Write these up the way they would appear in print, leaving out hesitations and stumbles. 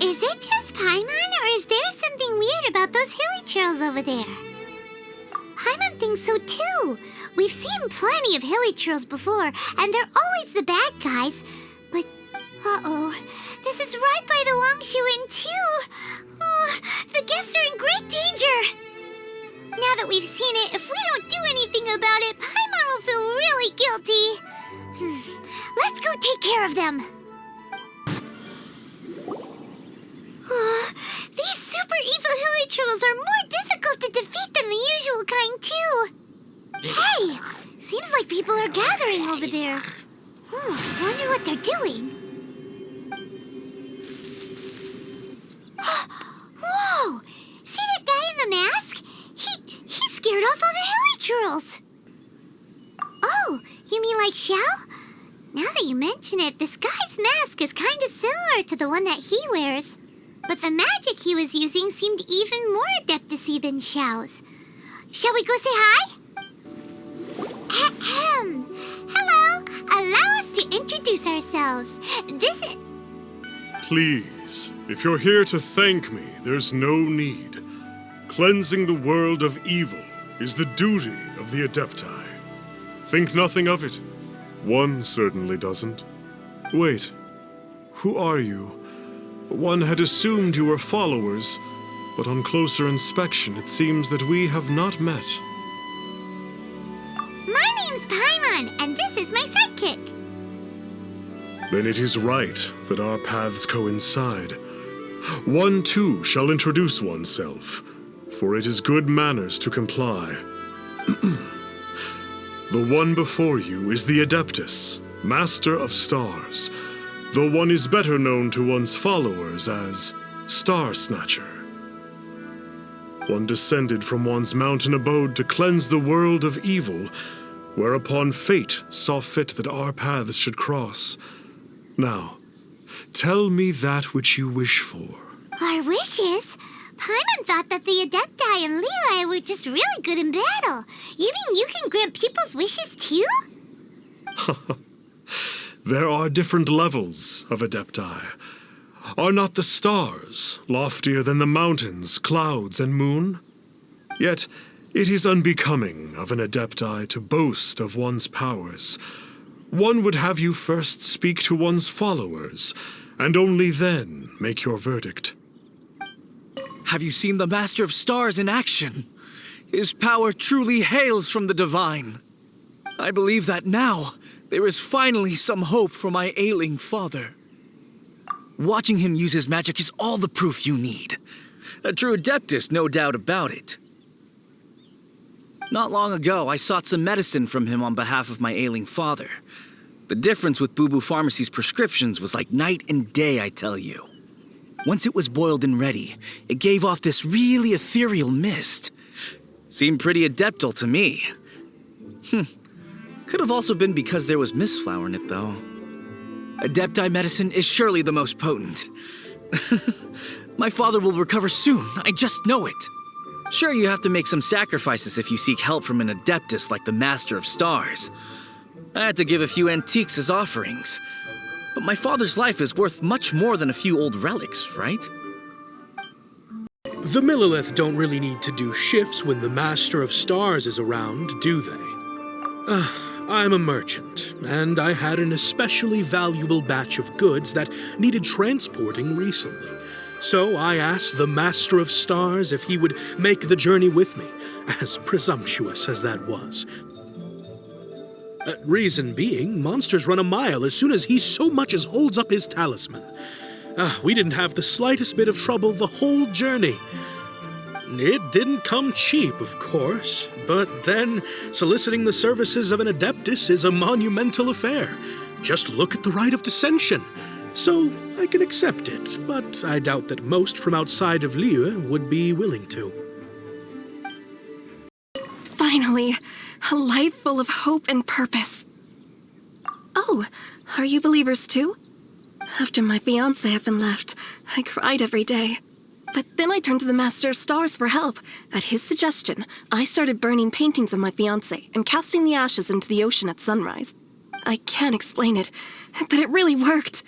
Is it just Paimon, or is there something weird about those Hilichurls over there? Paimon thinks so too. We've seen plenty of Hilichurls before, and they're always the bad guys. But, uh-oh, this is right by the wangshu Inn too. Oh, the guests are in great danger. Now that we've seen it, if we don't do anything about it, Paimon will feel really guilty. Let's go take care of them. These super evil Hilichurls are more difficult to defeat than the usual kind, too. Hey, seems like people are gathering over there. Wonder what they're doing. Whoa! See that guy in the mask? He scared off all the Hilichurls. Oh, you mean like Xiao? Now that you mention it, this guy's mask is kind of similar to the one that he wears. But the magic he was using seemed even more adeptus-y than Xiao's. Shall we go say hi? Ahem. Hello. Allow us to introduce ourselves. This is... Please, if you're here to thank me, there's no need. Cleansing the world of evil is the duty of the Adepti. Think nothing of it. One certainly doesn't. Wait, who are you? One had assumed you were followers, but on closer inspection, it seems that we have not met. My name's Paimon, and this is my sidekick. Then it is right that our paths coincide. One too shall introduce oneself, for it is good manners to comply. The one before you is the Adeptus, Master of Stars, though one is better known to one's followers as Starsnatcher. One descended from one's mountain abode to cleanse the world of evil, whereupon fate saw fit that our paths should cross. Now, tell me that which you wish for. Our wishes? Paimon thought that the Adepti and Levi were just really good in battle. You mean you can grant people's wishes too? There are different levels of Adepti. Are not the stars loftier than the mountains, clouds, and moon? Yet it is unbecoming of an Adepti to boast of one's powers. One would have you first speak to one's followers, and only then make your verdict. Have you seen the Master of Stars in action? His power truly hails from the divine. I believe that now there is finally some hope for my ailing father. Watching him use his magic is all the proof you need. A true adeptus, no doubt about it. Not long ago, I sought some medicine from him on behalf of my ailing father. The difference with Boo Boo Pharmacy's prescriptions was like night and day, I tell you. Once it was boiled and ready, it gave off this really ethereal mist. Seemed pretty adeptal to me. Could have also been because there was mistflower in it, though. Adepti medicine is surely the most potent. My father will recover soon, I just know it. Sure, you have to make some sacrifices if you seek help from an adeptus like the Master of Stars. I had to give a few antiques as offerings. But my father's life is worth much more than a few old relics, right? The Millilith don't really need to do shifts when the Master of Stars is around, do they? I'm a merchant, and I had an especially valuable batch of goods that needed transporting recently. So I asked the Master of Stars if he would make the journey with me, as presumptuous as that was. Reason being, monsters run a mile as soon as he so much as holds up his talisman. We didn't have the slightest bit of trouble the whole journey. It didn't come cheap, of course, but then soliciting the services of an adeptus is a monumental affair. Just look at the rite of dissension. So I can accept it, but I doubt that most from outside of Liyue would be willing to. Finally, a life full of hope and purpose. Oh, are you believers too? After my fiancé had been left, I cried every day. But then I turned to the Master of Stars for help. At his suggestion, I started burning paintings of my fiancé and casting the ashes into the ocean at sunrise. I can't explain it, but it really worked.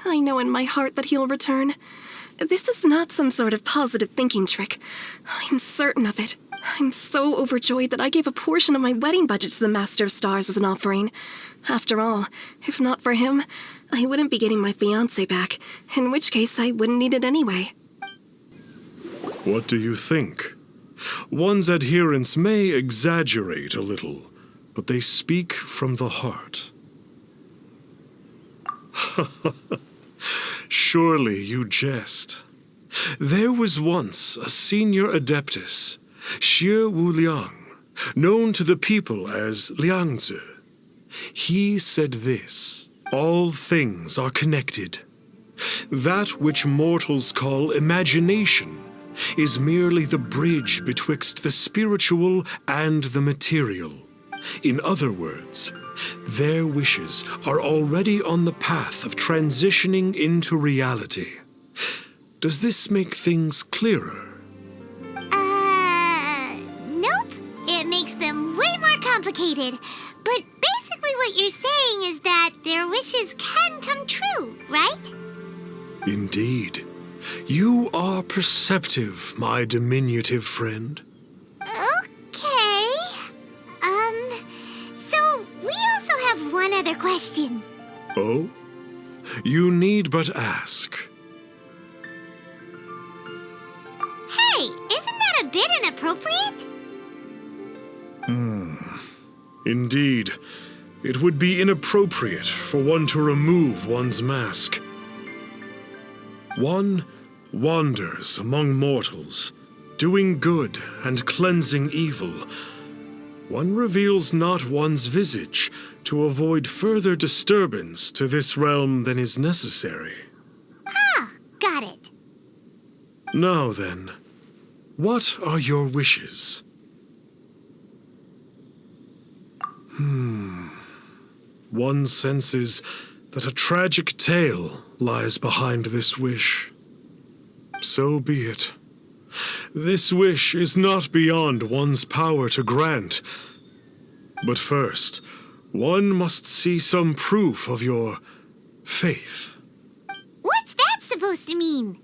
I know in my heart that he'll return. This is not some sort of positive thinking trick. I'm certain of it. I'm so overjoyed that I gave a portion of my wedding budget to the Master of Stars as an offering. After all, if not for him, I wouldn't be getting my fiancé back, in which case I wouldn't need it anyway. What do you think? One's adherents may exaggerate a little, but they speak from the heart. Surely you jest. There was once a senior adeptus, Xiao Wuliang, known to the people as Liangzi. He said this: all things are connected. That which mortals call imagination is merely the bridge betwixt the spiritual and the material. In other words, their wishes are already on the path of transitioning into reality. Does this make things clearer? Nope. It makes them way more complicated. But basically what you're saying is that their wishes can come true, right? Indeed. You are perceptive, my diminutive friend. Okay. So we also have one other question. Oh? You need but ask. Hey, isn't that a bit inappropriate? Indeed. It would be inappropriate for one to remove one's mask. One wanders among mortals, doing good and cleansing evil. One reveals not one's visage to avoid further disturbance to this realm than is necessary. Ah, got it. Now then, what are your wishes? One senses that a tragic tale lies behind this wish. So be it. This wish is not beyond one's power to grant. But first, one must see some proof of your faith. What's that supposed to mean?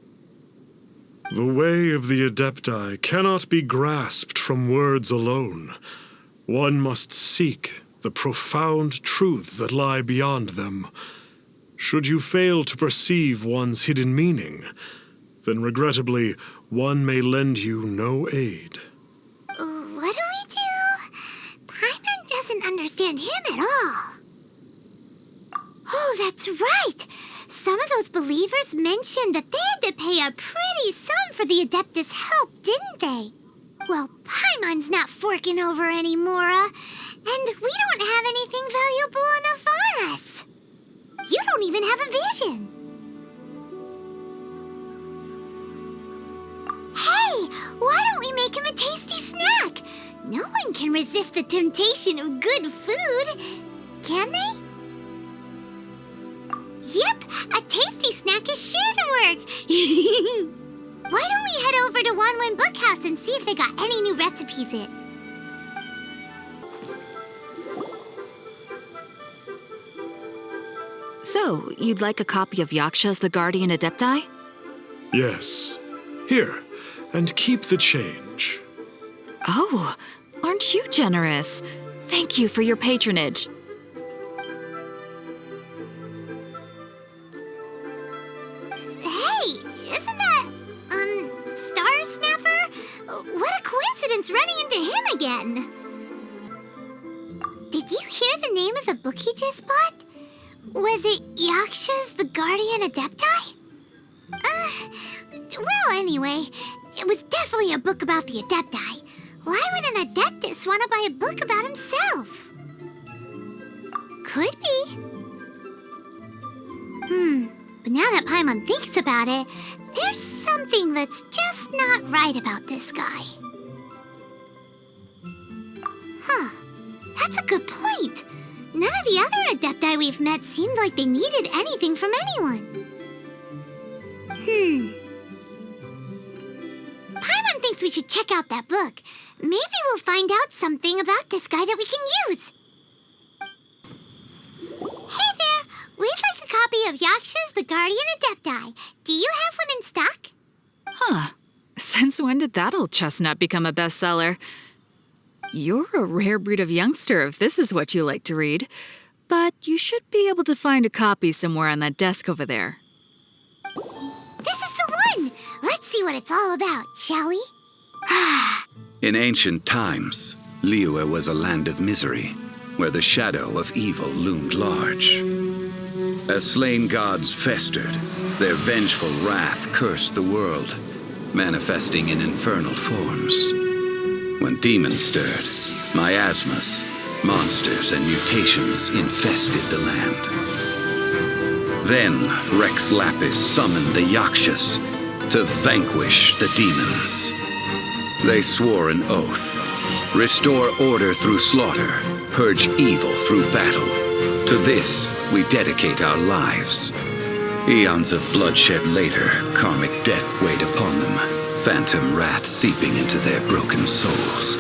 The way of the Adepti cannot be grasped from words alone. One must seek the profound truths that lie beyond them. Should you fail to perceive one's hidden meaning, then regrettably, one may lend you no aid. What do we do? Paimon doesn't understand him at all. Oh, that's right! Some of those believers mentioned that they had to pay a pretty sum for the Adeptus' help, didn't they? Well, Paimon's not forking over anymore, and we don't have anything valuable enough on us. You don't even have a vision. Hey, why don't we make him a tasty snack? No one can resist the temptation of good food, can they? Yep, a tasty snack is sure to work. Why don't we head over to Wanwen Bookhouse and see if they got any new recipes in? So, you'd like a copy of Yakshas, the Guardian Adepti? Yes. Here, and keep the change. Oh, aren't you generous? Thank you for your patronage. Hey, isn't that, Starsnatcher? What a coincidence running into him again. Did you hear the name of the book he just bought? Was it Yakshas, the Guardian Adepti? Well, anyway, it was definitely a book about the Adepti. Why would an adeptus want to buy a book about himself? Could be. But now that Paimon thinks about it, there's something that's just not right about this guy. Huh. That's a good point. None of the other Adepti we've met seemed like they needed anything from anyone. Paimon thinks we should check out that book. Maybe we'll find out something about this guy that we can use. of Yakshas, the Guardian Adepti. Do you have one in stock? Huh. Since when did that old chestnut become a bestseller? You're a rare breed of youngster if this is what you like to read. But you should be able to find a copy somewhere on that desk over there. This is the one! Let's see what it's all about, shall we? In ancient times, Liyue was a land of misery, where the shadow of evil loomed large. As slain gods festered, their vengeful wrath cursed the world, manifesting in infernal forms. When demons stirred, miasmas, monsters, and mutations infested the land. Then Rex Lapis summoned the Yakshas to vanquish the demons. They swore an oath: restore order through slaughter, purge evil through battle. To this we dedicate our lives. Eons of bloodshed later, karmic debt weighed upon them, phantom wrath seeping into their broken souls.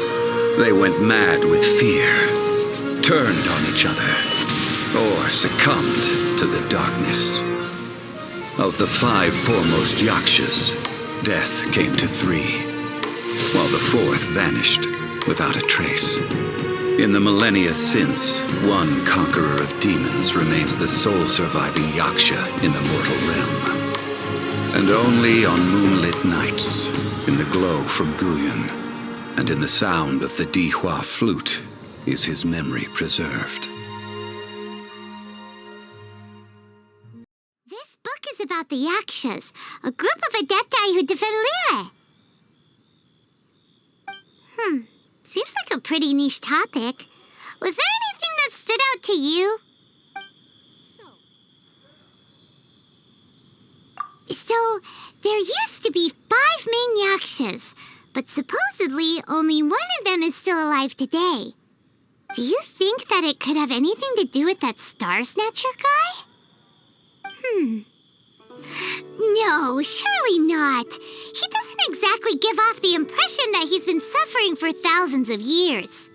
They went mad with fear, turned on each other, or succumbed to the darkness. Of the 5 foremost Yakshas, death came to 3, while the 4th vanished without a trace. In the millennia since, one conqueror of demons remains the sole surviving Yaksha in the mortal realm. And only on moonlit nights, in the glow from Guyon, and in the sound of the Dihua flute, is his memory preserved. This book is about the Yakshas, a group of adepti who defend Liyue. Seems like a pretty niche topic. Was there anything that stood out to you? So, there used to be 5 main Yakshas, but supposedly only one of them is still alive today. Do you think that it could have anything to do with that Starsnatcher guy? No, surely not. He doesn't exactly give off the impression that he's been suffering for thousands of years.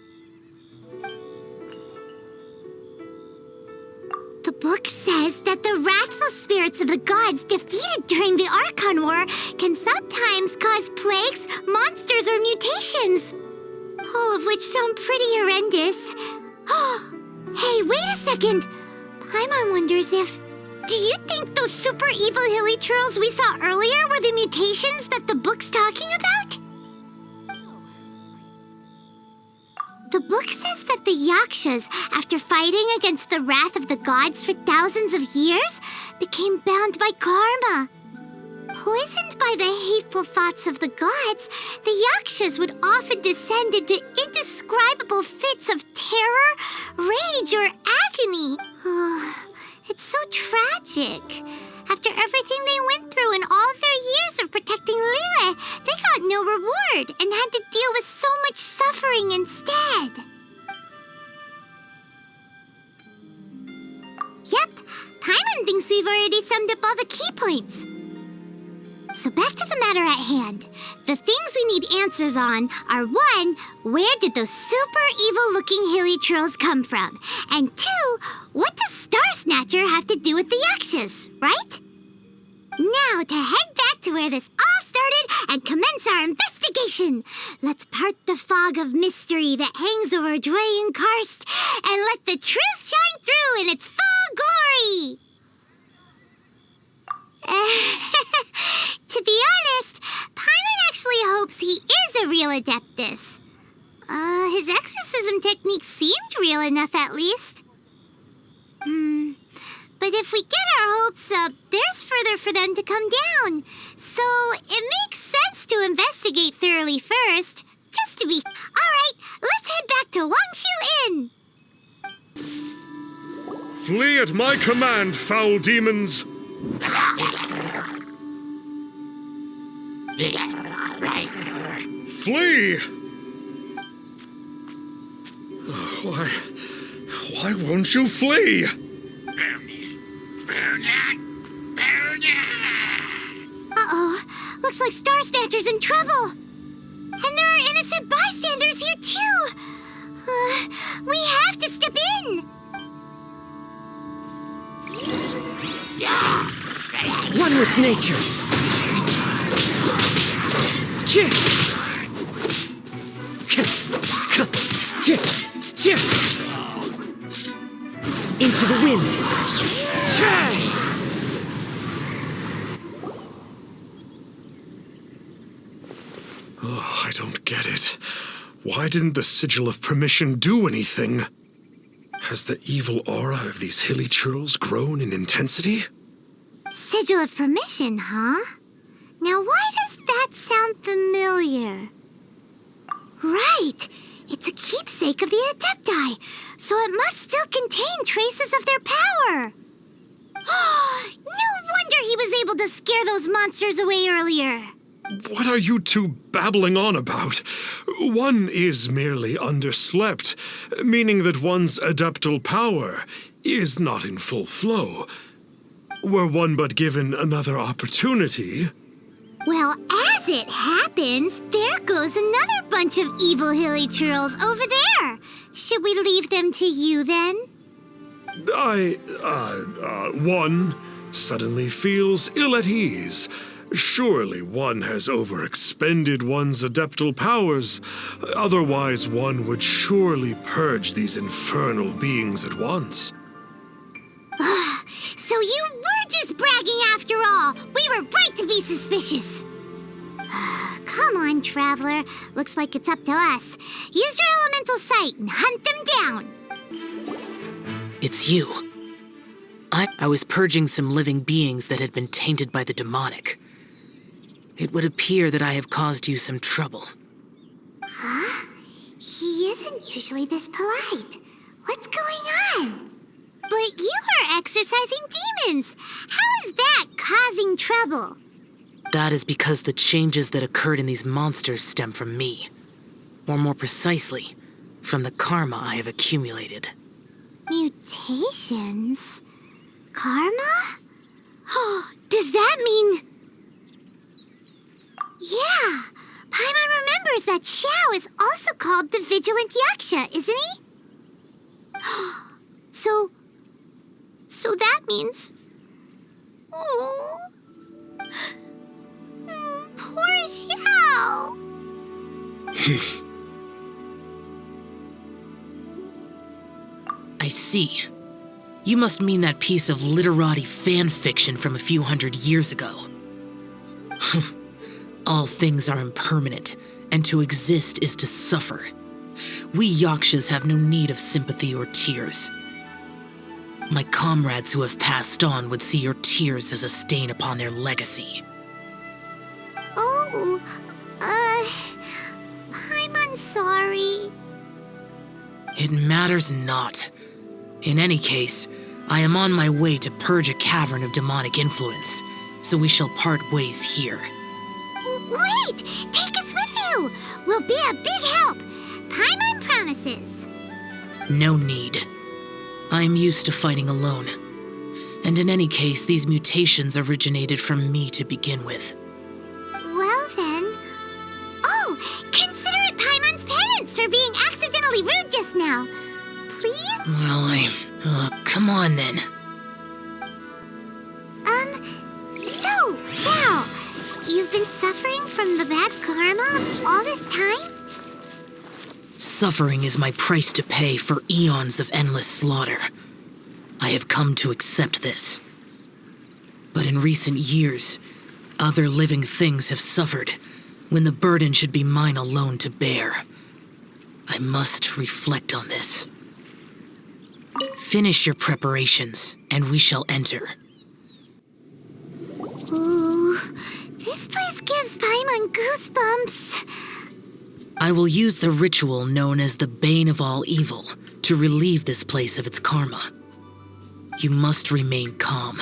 The book says that the wrathful spirits of the gods defeated during the Archon War can sometimes cause plagues, monsters, or mutations. All of which sound pretty horrendous. Hey, wait a second. Paimon wonders if... Do you think those super evil Hilichurls we saw earlier were the mutations that the book's talking about? The book says that the Yakshas, after fighting against the wrath of the gods for thousands of years, became bound by karma. Poisoned by the hateful thoughts of the gods, the Yakshas would often descend into indescribable fits of terror, rage, or agony. It's so tragic. After everything they went through in all of their years of protecting Liyue, they got no reward and had to deal with so much suffering instead. Yep, Paimon thinks we've already summed up all the key points. So back to the matter at hand. The things we need answers on are 1, where did those super evil-looking Hilichurls come from? And 2, what does Starsnatcher have to do with the Yakshas, right? Now to head back to where this all started and commence our investigation. Let's part the fog of mystery that hangs over Dwayne Karst and let the truth shine through in its full glory. To be honest, Paimon actually hopes he is a real adeptus. His exorcism technique seemed real enough at least. But if we get our hopes up, there's further for them to come down. So it makes sense to investigate thoroughly first, just to be... Alright, let's head back to wangshu Inn. Flee at my command, foul demons! Flee! Why won't you flee? Uh-oh, looks like Starsnatcher's in trouble. And there are innocent bystanders here too. We have to step in. One with nature. Into the wind. Oh, I don't get it. Why didn't the Sigil of Permission do anything? Has the evil aura of these Hilichurls grown in intensity? Sigil of Permission, huh? Now why does that sound familiar? Right! It's a keepsake of the Adepti, so it must still contain traces of their power. No wonder he was able to scare those monsters away earlier. What are you two babbling on about? One is merely underslept, meaning that one's adeptal power is not in full flow. Were one but given another opportunity... Well, as it happens, there goes another bunch of evil Hilichurls over there. Should we leave them to you, then? One suddenly feels ill at ease. Surely one has overexpended one's adeptal powers. Otherwise, one would surely purge these infernal beings at once. So you were just bragging after all. We were right to be suspicious. Come on, Traveler. Looks like it's up to us. Use your elemental sight and hunt them down. It's you. I was purging some living beings that had been tainted by the demonic. It would appear that I have caused you some trouble. Huh? He isn't usually this polite. What's going on? But you are exorcising demons. How is that causing trouble? That is because the changes that occurred in these monsters stem from me. Or more precisely, from the karma I have accumulated. Mutations? Karma? Does that mean... Yeah, Paimon remembers that Xiao is also called the Vigilant Yaksha, isn't he? So that means... Oh... Poor Xiao. I see. You must mean that piece of literati fan fiction from a few hundred years ago. All things are impermanent, and to exist is to suffer. We Yakshas have no need of sympathy or tears. My comrades who have passed on would see your tears as a stain upon their legacy. Oh, I'm sorry. It matters not. In any case, I am on my way to purge a cavern of demonic influence, so we shall part ways here. Wait! Take us with you! We'll be a big help! Paimon promises. No need. I am used to fighting alone. And in any case, these mutations originated from me to begin with. Well then... Oh! Consider it Paimon's penance for being accidentally rude just now. Please? Well, come on then. So, Xiao, you've been suffering from the bad karma all this time? Suffering is my price to pay for eons of endless slaughter. I have come to accept this. But in recent years, other living things have suffered when the burden should be mine alone to bear. I must reflect on this. Finish your preparations, and we shall enter. Ooh, this place gives Paimon goosebumps. I will use the ritual known as the Bane of All Evil to relieve this place of its karma. You must remain calm.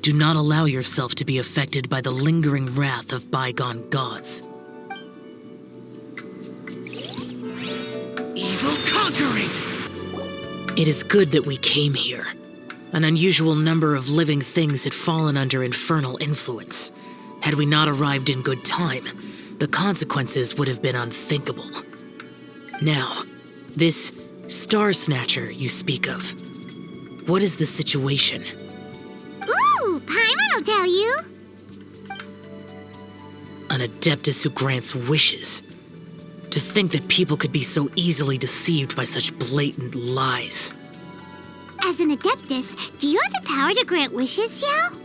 Do not allow yourself to be affected by the lingering wrath of bygone gods. Evil conquering! It is good that we came here. An unusual number of living things had fallen under infernal influence. Had we not arrived in good time, the consequences would have been unthinkable. Now, this Starsnatcher you speak of, what is the situation? Ooh, Paimon will tell you. An adeptus who grants wishes. To think that people could be so easily deceived by such blatant lies. As an adeptus, do you have the power to grant wishes, Xiao?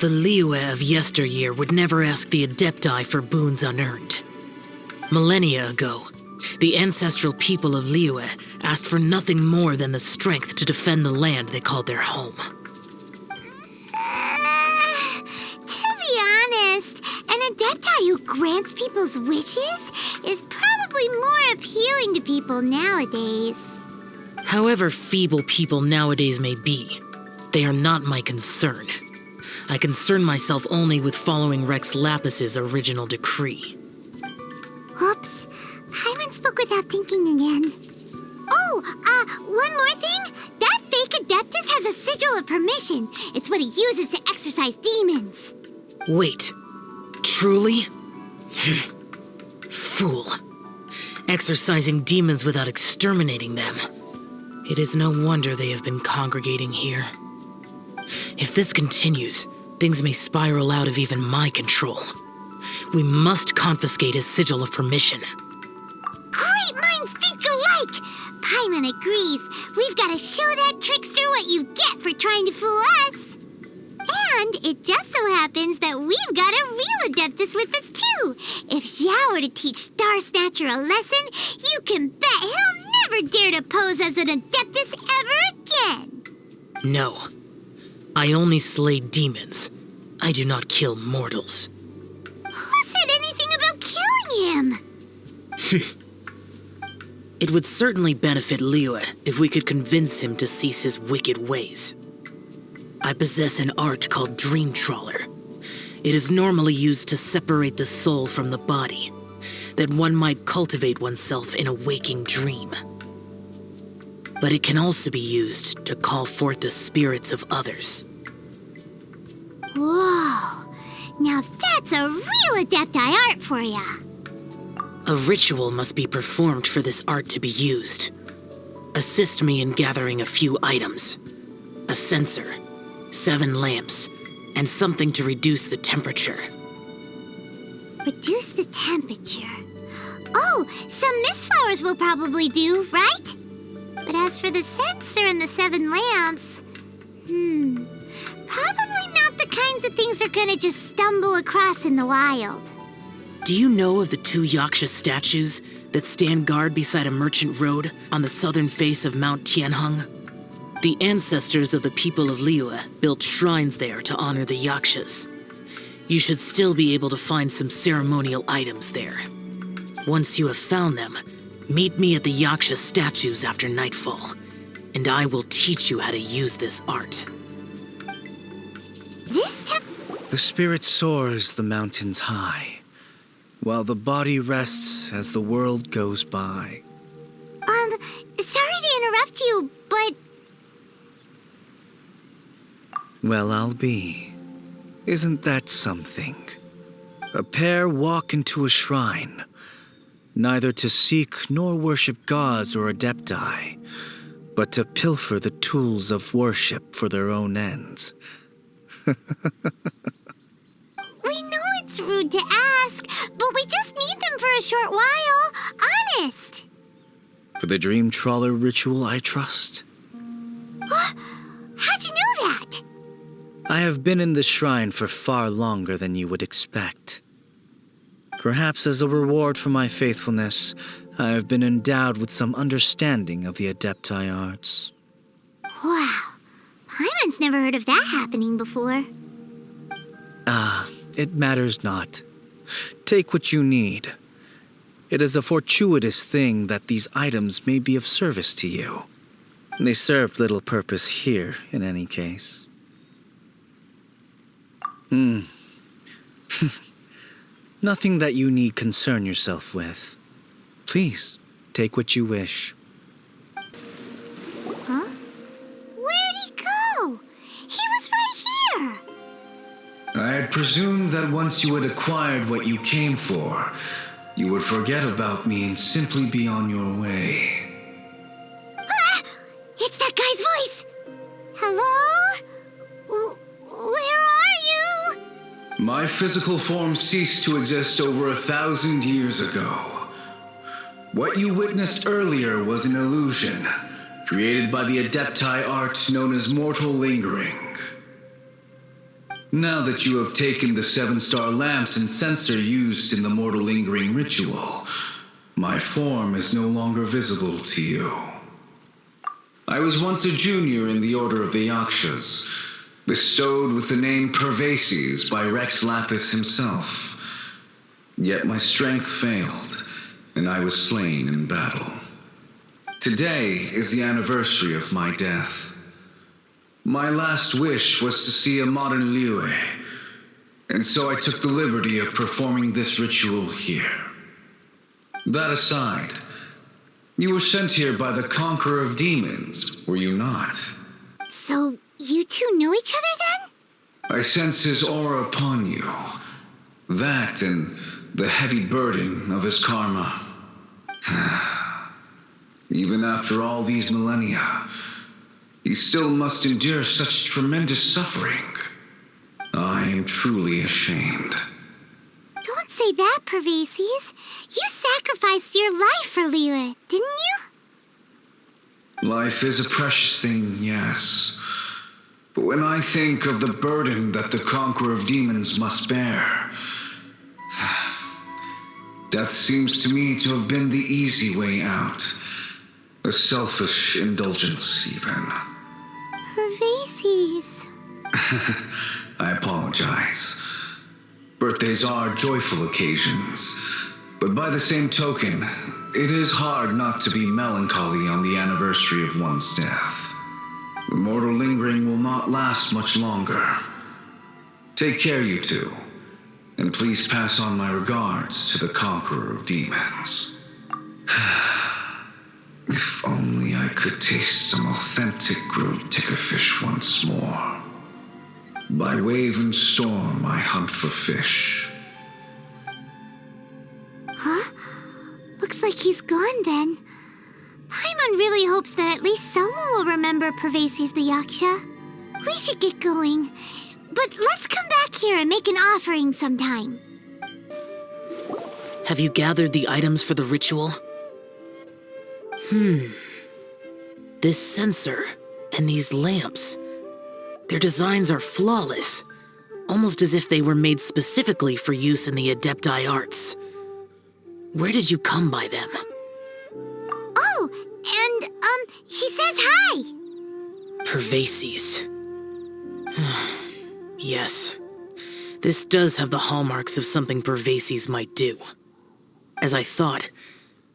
The Liyue of yesteryear would never ask the adepti for boons unearned. Millennia ago, the ancestral people of Liyue asked for nothing more than the strength to defend the land they called their home. To be honest, an adepti who grants people's wishes is probably more appealing to people nowadays. However feeble people nowadays may be, they are not my concern. I concern myself only with following Rex Lapis's original decree. Oops. Paimon spoke without thinking again. Oh, one more thing. That fake adeptus has a sigil of permission. It's what he uses to exorcise demons. Wait, truly? Fool. Exorcising demons without exterminating them. It is no wonder they have been congregating here. If this continues, things may spiral out of even my control. We must confiscate his sigil of permission. Great minds think alike! Paimon agrees. We've got to show that trickster what you get for trying to fool us. And it just so happens that we've got a real adeptus with us too. If Xiao were to teach Starsnatcher a lesson, you can bet he'll never dare to pose as an adeptus ever again. No. I only slay demons. I do not kill mortals. Who said anything about killing him? It would certainly benefit Liyue if we could convince him to cease his wicked ways. I possess an art called Dream Trawler. It is normally used to separate the soul from the body, that one might cultivate oneself in a waking dream. But it can also be used to call forth the spirits of others. Whoa. Now that's a real adepti art for ya. A ritual must be performed for this art to be used. Assist me in gathering a few items. A censer, 7 lamps, and something to reduce the temperature. Reduce the temperature. Oh, some mist flowers will probably do, right? But as for the censer and the 7 lamps, probably not the kinds of things they're gonna just stumble across in the wild. Do you know of the 2 Yaksha statues that stand guard beside a merchant road on the southern face of Mount Tianheng? The ancestors of the people of Liyue built shrines there to honor the Yakshas. You should still be able to find some ceremonial items there. Once you have found them, meet me at the Yaksha statues after nightfall, and I will teach you how to use this art. The spirit soars the mountains high, while the body rests as the world goes by. Sorry to interrupt you, but... Well, I'll be. Isn't that something? A pair walk into a shrine, neither to seek nor worship gods or adepti, but to pilfer the tools of worship for their own ends. We know it's rude to ask, but we just need them for a short while. Honest. For the Dream Trawler ritual, I trust. How'd you know that? I have been in the shrine for far longer than you would expect. Perhaps as a reward for my faithfulness, I have been endowed with some understanding of the adepti arts. Wow. Paimon's never heard of that happening before. It matters not. Take what you need. It is a fortuitous thing that these items may be of service to you. They serve little purpose here, in any case. Nothing that you need concern yourself with. Please, take what you wish. Huh? Where'd he go? He was right here! I had presumed that once you had acquired what you came for, you would forget about me and simply be on your way. It's that guy's voice! Hello? Where are My physical form ceased to exist over 1,000 years ago. What you witnessed earlier was an illusion, created by the Adepti art known as mortal lingering. Now that you have taken the 7-star lamps and censer used in the mortal lingering ritual, my form is no longer visible to you. I was once a junior in the Order of the Yakshas, bestowed with the name Pervases by Rex Lapis himself. Yet my strength failed, and I was slain in battle. Today is the anniversary of my death. My last wish was to see a modern Liyue, and so I took the liberty of performing this ritual here. That aside, you were sent here by the Conqueror of Demons, were you not? So, you two know each other then? I sense his aura upon you. That and the heavy burden of his karma. Even after all these millennia, he still must endure such tremendous suffering. I am truly ashamed. Don't say that, Pervases. You sacrificed your life for Liyue, didn't you? Life is a precious thing, yes. But when I think of the burden that the Conqueror of Demons must bear, death seems to me to have been the easy way out. A selfish indulgence, even. Pervases. I apologize. Birthdays are joyful occasions, but by the same token, it is hard not to be melancholy on the anniversary of one's death. The mortal lingering will not last much longer. Take care, you two, and please pass on my regards to the Conqueror of Demons. If only I could taste some authentic grilled tickerfish once more. By wave and storm, I hunt for fish. Huh? Looks like he's gone then. Paimon really hopes that at least someone will remember Pervases the Yaksha. We should get going. But let's come back here and make an offering sometime. Have you gathered the items for the ritual? This censer and these lamps. Their designs are flawless, almost as if they were made specifically for use in the Adepti arts. Where did you come by them? Oh, and, he says hi! Pervases. Yes. This does have the hallmarks of something Pervases might do. As I thought,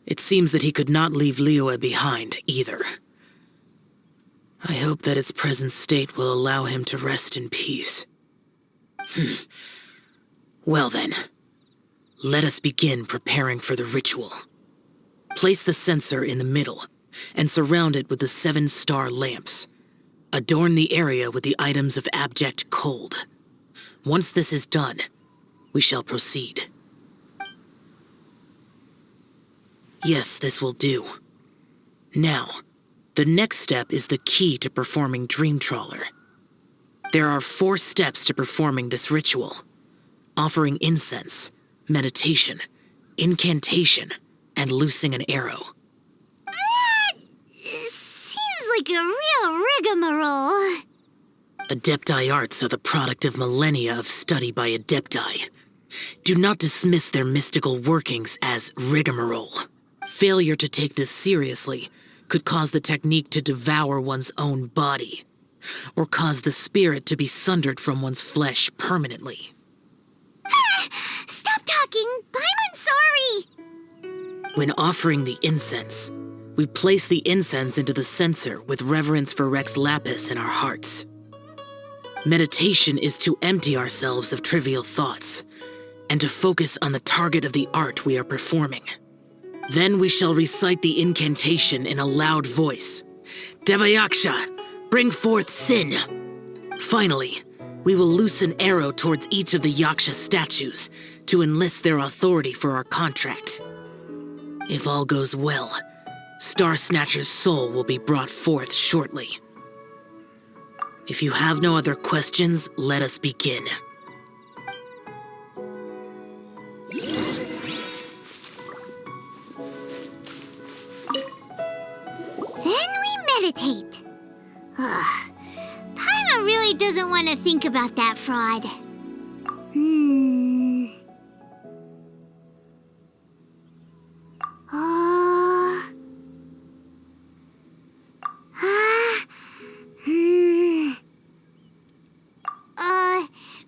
it seems that he could not leave Liyue behind, either. I hope that its present state will allow him to rest in peace. Well then, let us begin preparing for the ritual. Place the censer in the middle, and surround it with the 7-star lamps. Adorn the area with the items of abject cold. Once this is done, we shall proceed. Yes, this will do. Now, the next step is the key to performing Dream Trawler. There are 4 steps to performing this ritual: offering incense, meditation, incantation, and loosing an arrow. That seems like a real rigmarole. Adepti arts are the product of millennia of study by Adepti. Do not dismiss their mystical workings as rigmarole. Failure to take this seriously could cause the technique to devour one's own body, or cause the spirit to be sundered from one's flesh permanently. Stop talking! I'm sorry! When offering the incense, we place the incense into the censer with reverence for Rex Lapis in our hearts. Meditation is to empty ourselves of trivial thoughts, and to focus on the target of the art we are performing. Then we shall recite the incantation in a loud voice. Devayaksha, bring forth sin! Finally, we will loose an arrow towards each of the Yaksha statues to enlist their authority for our contract. If all goes well, Starsnatcher's soul will be brought forth shortly. If you have no other questions, let us begin. meditate. Ugh. Paimon really doesn't want to think about that fraud.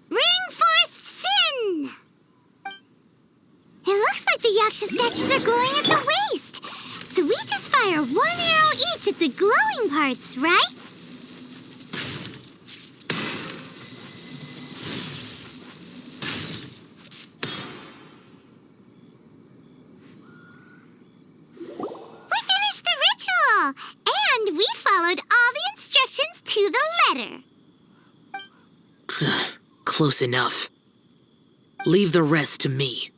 Bring forth sin! It looks like the Yaksha statues are glowing at the waist. So we just fire one arrow each at the glowing parts, right? We finished the ritual! And we followed all the instructions to the letter. Close enough. Leave the rest to me.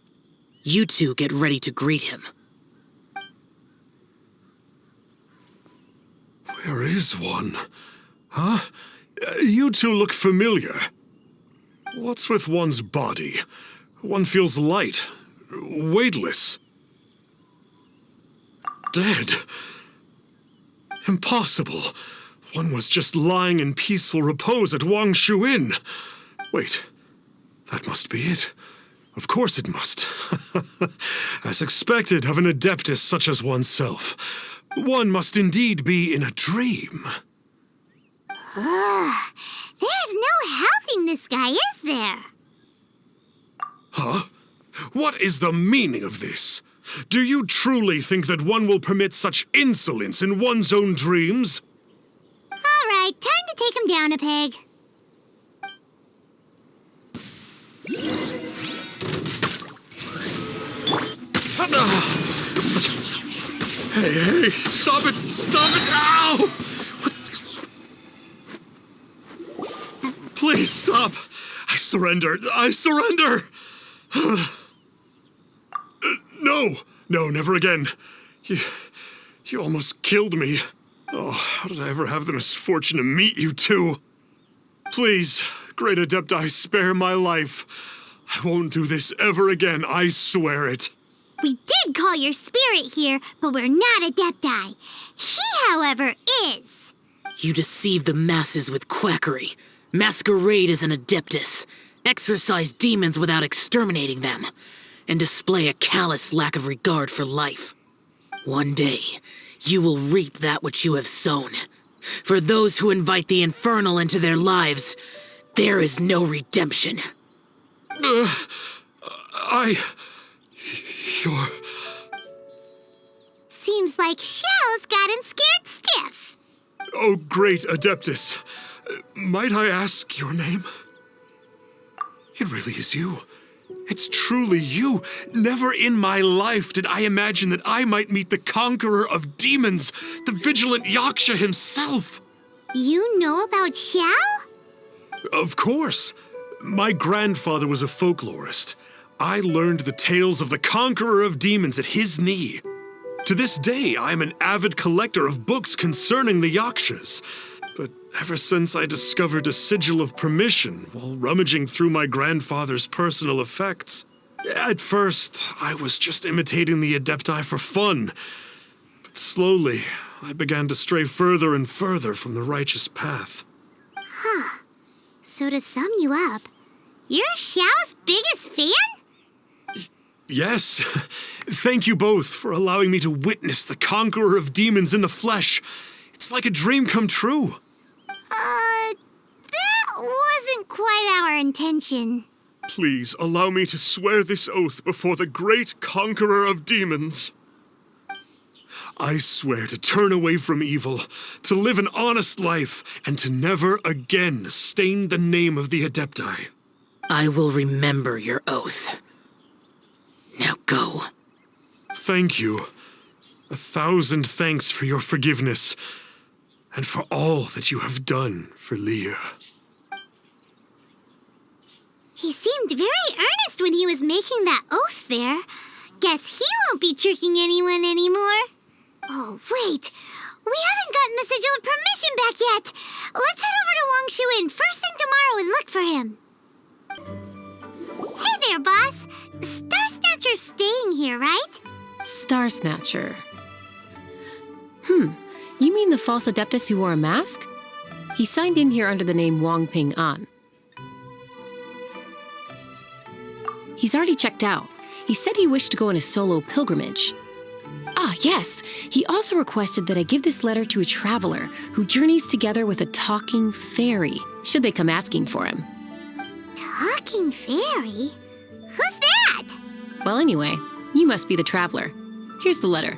You two get ready to greet him. Where is one? Huh? You two look familiar. What's with one's body? One feels light, weightless. Dead. Impossible. One was just lying in peaceful repose at Wangshu Inn. Wait, that must be it. Of course it must. As expected of an adeptus such as oneself, one must indeed be in a dream. There's no helping this guy, is there? Huh? What is the meaning of this? Do you truly think that one will permit such insolence in one's own dreams? All right, time to take him down a peg. Such a... Hey, stop it! Stop it! Ow! Please stop! I surrender! I surrender! No, never again. You almost killed me. Oh, how did I ever have the misfortune to meet you two? Please, great Adepti, spare my life. I won't do this ever again, I swear it. We did call your spirit here, but we're not Adepti. He, however, is. You deceive the masses with quackery, masquerade as an adeptus, exorcise demons without exterminating them, and display a callous lack of regard for life. One day, you will reap that which you have sown. For those who invite the infernal into their lives, there is no redemption. You're... Seems like Xiao's got him scared stiff. Oh, great Adeptus. Might I ask your name? It really is you. It's truly you. Never in my life did I imagine that I might meet the conqueror of demons, the vigilant Yaksha himself. You know about Xiao? Of course. My grandfather was a folklorist. I learned the tales of the conqueror of demons at his knee. To this day, I'm an avid collector of books concerning the Yakshas. But ever since I discovered a sigil of permission while rummaging through my grandfather's personal effects, at first, I was just imitating the Adepti for fun. But slowly, I began to stray further and further from the righteous path. Huh. So to sum you up, you're Xiao's biggest fan? Yes. Thank you both for allowing me to witness the conqueror of demons in the flesh. It's like a dream come true. That wasn't quite our intention. Please allow me to swear this oath before the great conqueror of demons. I swear to turn away from evil, to live an honest life, and to never again stain the name of the Adepti. I will remember your oath. Now go. Thank you. 1,000 thanks for your forgiveness, and for all that you have done for Leah. He seemed very earnest when he was making that oath there. Guess he won't be tricking anyone anymore. Oh, wait. We haven't gotten the sigil of permission back yet. Let's head over to Wangshu Inn first thing tomorrow and look for him. Hey there, boss. Starsnatcher's staying here, right? Starsnatcher. You mean the false adeptus who wore a mask? He signed in here under the name Wang Ping An. He's already checked out. He said he wished to go on a solo pilgrimage. Ah, yes. He also requested that I give this letter to a traveler who journeys together with a talking fairy, should they come asking for him. Talking fairy? Who's that? Well, anyway, you must be the traveler. Here's the letter.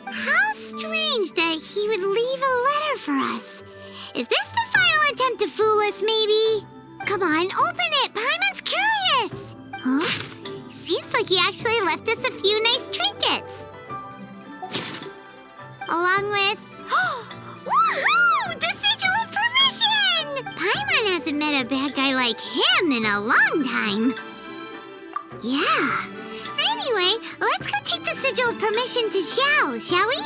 How strange that he would leave a letter for us. Is this the final attempt to fool us, maybe? Come on, open it! Paimon's curious! Huh? Seems like he actually left us a few nice trinkets. Along with... Woohoo! The sigil of permission! Paimon hasn't met a bad guy like him in a long time. Yeah. Anyway, let's go take the sigil of permission to Xiao, shall we?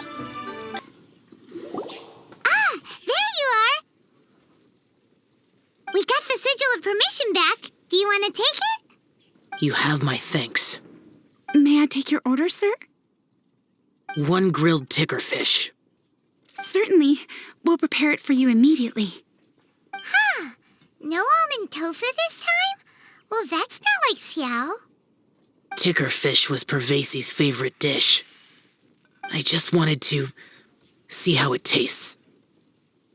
Ah, there you are! We got the sigil of permission back. Do you want to take it? You have my thanks. May I take your order, sir? 1 grilled ticker fish. Certainly. We'll prepare it for you immediately. Huh. No almond tofu this time? Well, that's not like Xiao. Ticker fish was Pervases' favorite dish. I just wanted to see how it tastes.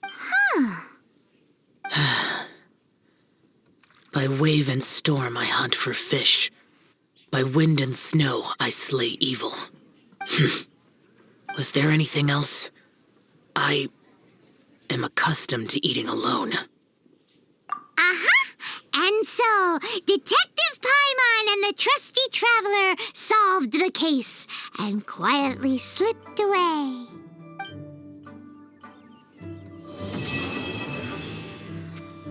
Huh. By wave and storm I hunt for fish. By wind and snow I slay evil. Was there anything else? I am accustomed to eating alone. Uh-huh. And so, Detective Paimon and the trusty traveler solved the case and quietly slipped away.